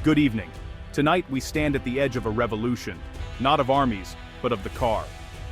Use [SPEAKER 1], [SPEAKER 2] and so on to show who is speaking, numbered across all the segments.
[SPEAKER 1] Good evening. Tonight we stand at the edge of a revolution, not of armies, but of the car.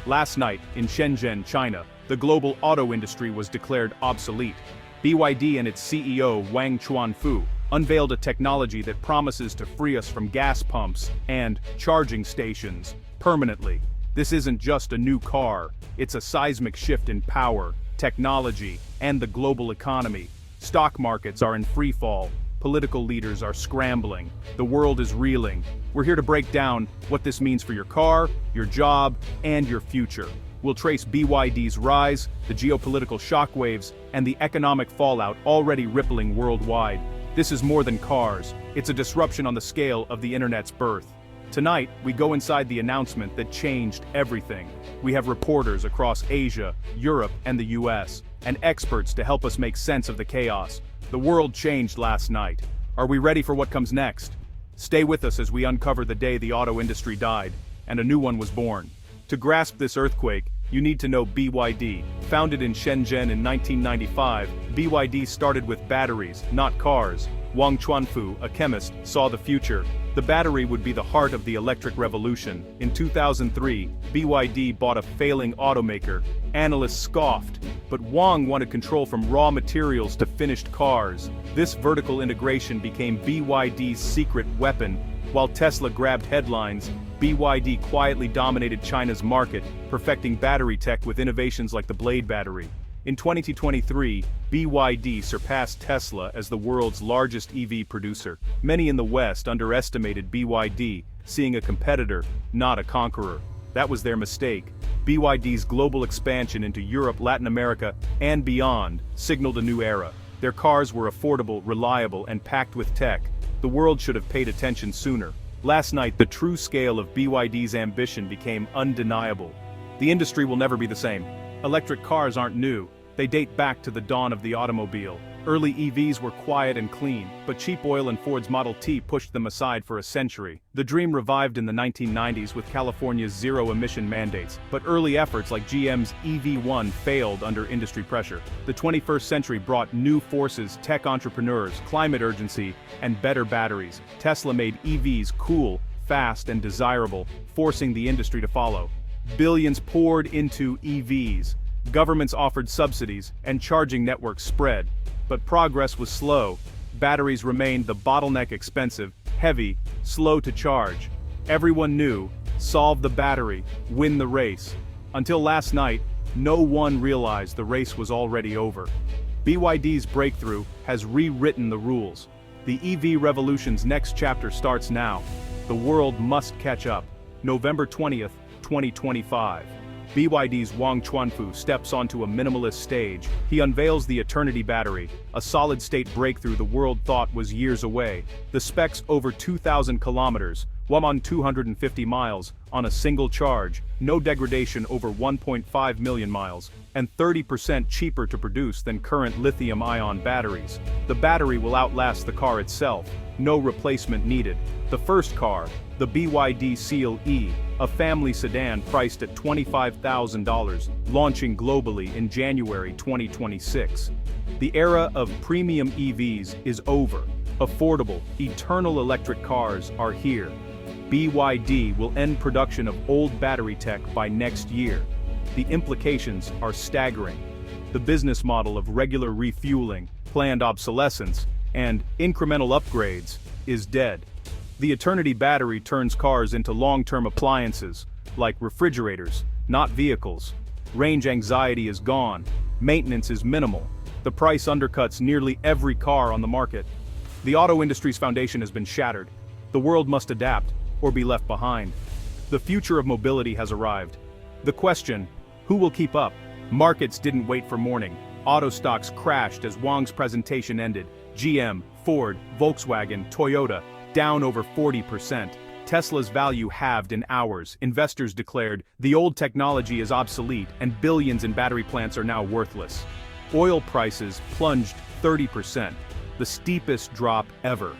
[SPEAKER 1] Last night, in Shenzhen, China, the global auto industry was declared obsolete. BYD and its CEO Wang Chuanfu unveiled a technology that promises to free us from gas pumps and charging stations permanently. This isn't just a new car, it's a seismic shift in power, technology, and the global economy. Stock markets are in free fall. Political leaders are scrambling. The world is reeling. We're here to break down what this means for your car, your job, and your future. We'll trace BYD's rise, the geopolitical shockwaves, and the economic fallout already rippling worldwide. This is more than cars. It's a disruption on the scale of the internet's birth. Tonight, we go inside the announcement that changed everything. We have reporters across Asia, Europe, and the US, and experts to help us make sense of the chaos. The world changed last night. Are we ready for what comes next? Stay with us as we uncover the day the auto industry died, and a new one was born. To grasp this earthquake, you need to know BYD. Founded in Shenzhen in 1995, BYD started with batteries, not cars. Wang Chuanfu, a chemist, saw the future. The battery would be the heart of the electric revolution. In 2003, BYD bought a failing automaker. Analysts scoffed, but Wang wanted control from raw materials to finished cars. This vertical integration became BYD's secret weapon. While Tesla grabbed headlines, BYD quietly dominated China's market, perfecting battery tech with innovations like the Blade battery. In 2023, BYD surpassed Tesla as the world's largest EV producer. Many in the West underestimated BYD, seeing a competitor, not a conqueror. That was their mistake. BYD's global expansion into Europe, Latin America, and beyond signaled a new era. Their cars were affordable, reliable, and packed with tech. The world should have paid attention sooner. Last night, the true scale of BYD's ambition became undeniable. The industry will never be the same. Electric cars aren't new. They date back to the dawn of the automobile. Early EVs were quiet and clean, but cheap oil and Ford's Model T pushed them aside for a century. The dream revived in the 1990s with California's zero-emission mandates, but early efforts like GM's EV1 failed under industry pressure. The 21st century brought new forces, tech entrepreneurs, climate urgency, and better batteries. Tesla made EVs cool, fast, and desirable, forcing the industry to follow. Billions poured into EVs. Governments offered subsidies, and charging networks spread. But progress was slow. Batteries remained the bottleneck, expensive, heavy, slow to charge. Everyone knew, solve the battery, win the race. Until last night, no one realized the race was already over. BYD's breakthrough has rewritten the rules. The EV revolution's next chapter starts now. The world must catch up. November 20th, 2025. BYD's Wang Chuanfu steps onto a minimalist stage. He unveils the Eternity battery, a solid-state breakthrough the world thought was years away. The specs: over 2,000 kilometers, 250 miles, on a single charge, no degradation over 1.5 million miles, and 30% cheaper to produce than current lithium-ion batteries. The battery will outlast the car itself, no replacement needed. The first car, the BYD Seal E, a family sedan priced at $25,000, launching globally in January 2026. The era of premium EVs is over. Affordable, eternal electric cars are here. BYD will end production of old battery tech by next year. The implications are staggering. The business model of regular refueling, planned obsolescence, and incremental upgrades is dead. The Eternity battery turns cars into long-term appliances, like refrigerators, not vehicles. Range anxiety is gone. Maintenance is minimal. The price undercuts nearly every car on the market. The auto industry's foundation has been shattered. The world must adapt, or be left behind. The future of mobility has arrived. The question: who will keep up? Markets didn't wait for morning. Auto stocks crashed as Wang's presentation ended. GM, Ford, Volkswagen, Toyota, down over 40%. Tesla's value halved in hours. Investors declared the old technology is obsolete and billions in battery plants are now worthless. Oil prices plunged 30%, the steepest drop ever.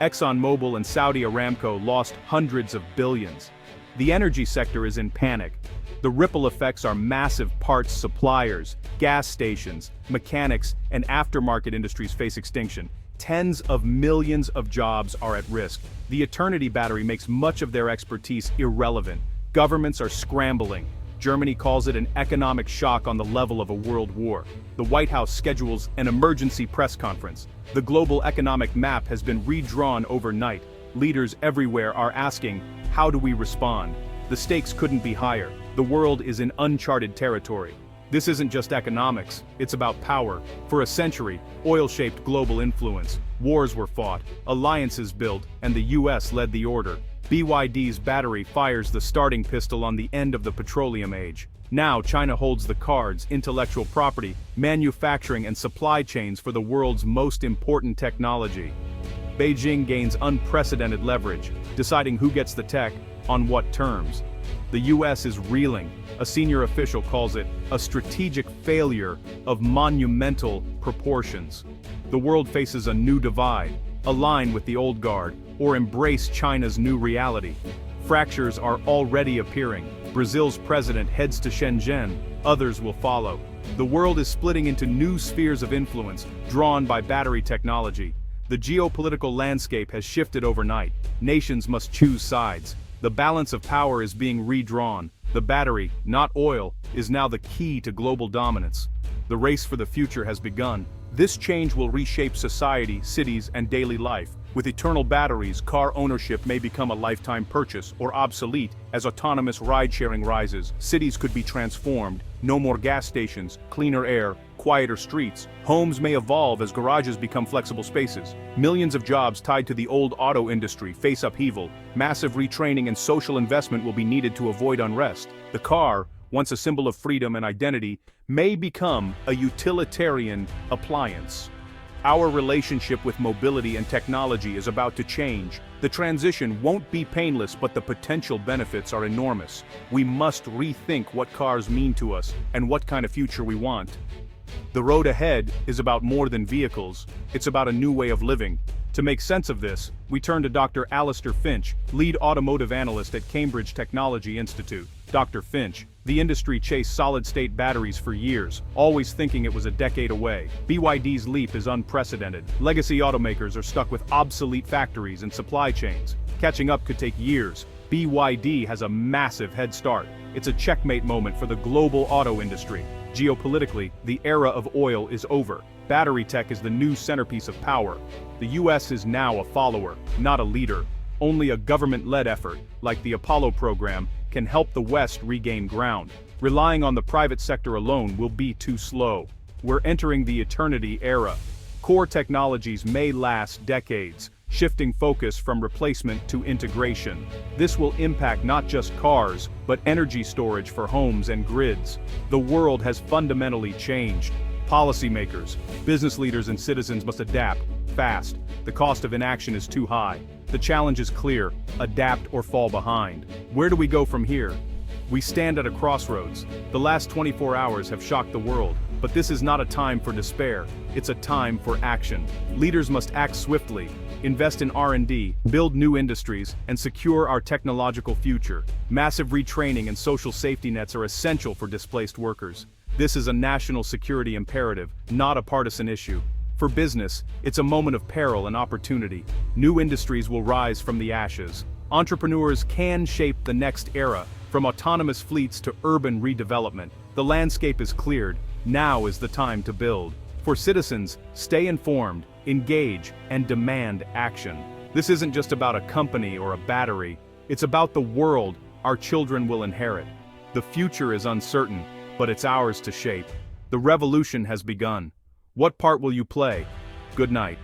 [SPEAKER 1] ExxonMobil and Saudi Aramco lost hundreds of billions. The energy sector is in panic. The ripple effects are massive. Parts suppliers, gas stations, mechanics, and aftermarket industries face extinction. Tens of millions of jobs are at risk. The Eternity battery makes much of their expertise irrelevant. Governments are scrambling. Germany calls it an economic shock on the level of a world war. The White House schedules an emergency press conference. The global economic map has been redrawn overnight. Leaders everywhere are asking, how do we respond? The stakes couldn't be higher. The world is in uncharted territory. This isn't just economics, it's about power. For a century, oil shaped global influence. Wars were fought, alliances built, and the US led the order. BYD's battery fires the starting pistol on the end of the petroleum age. Now China holds the cards, intellectual property, manufacturing and supply chains for the world's most important technology. Beijing gains unprecedented leverage, deciding who gets the tech, on what terms. The US is reeling. A senior official calls it a strategic failure of monumental proportions. The world faces a new divide: align with the old guard, or embrace China's new reality. Fractures are already appearing. Brazil's president heads to Shenzhen, others will follow. The world is splitting into new spheres of influence, drawn by battery technology. The geopolitical landscape has shifted overnight. Nations must choose sides. The balance of power is being redrawn. The battery, not oil, is now the key to global dominance. The race for the future has begun. This change will reshape society, cities, and daily life. With eternal batteries, car ownership may become a lifetime purchase or obsolete as autonomous ride-sharing rises. Cities could be transformed. No more gas stations, cleaner air, quieter streets. Homes may evolve as garages become flexible spaces. Millions of jobs tied to the old auto industry face upheaval. Massive retraining and social investment will be needed to avoid unrest. The car, once a symbol of freedom and identity, may become a utilitarian appliance. Our relationship with mobility and technology is about to change. The transition won't be painless, but the potential benefits are enormous. We must rethink what cars mean to us and what kind of future we want. The road ahead is about more than vehicles. It's about a new way of living. To make sense of this, we turn to Dr. Alistair Finch, lead automotive analyst at Cambridge Technology Institute. Dr. Finch, the industry chased solid-state batteries for years, always thinking it was a decade away. BYD's leap is unprecedented. Legacy automakers are stuck with obsolete factories and supply chains. Catching up could take years. BYD has a massive head start. It's a checkmate moment for the global auto industry. Geopolitically, the era of oil is over. Battery tech is the new centerpiece of power. The US is now a follower, not a leader. Only a government-led effort, like the Apollo program, can help the West regain ground. Relying on the private sector alone will be too slow. We're entering the eternity era. Core technologies may last decades, shifting focus from replacement to integration. This will impact not just cars, but energy storage for homes and grids. The world has fundamentally changed. Policymakers, business leaders and citizens must adapt, fast. The cost of inaction is too high. The challenge is clear: adapt or fall behind. Where do we go from here? We stand at a crossroads. The last 24 hours have shocked the world, but this is not a time for despair. It's a time for action. Leaders must act swiftly, invest in R&D, build new industries, and secure our technological future. Massive retraining and social safety nets are essential for displaced workers. This is a national security imperative, not a partisan issue. For business, it's a moment of peril and opportunity. New industries will rise from the ashes. Entrepreneurs can shape the next era, from autonomous fleets to urban redevelopment. The landscape is cleared. Now is the time to build. For citizens, stay informed, engage, and demand action. This isn't just about a company or a battery. It's about the world our children will inherit. The future is uncertain, but it's ours to shape. The revolution has begun. What part will you play? Good night.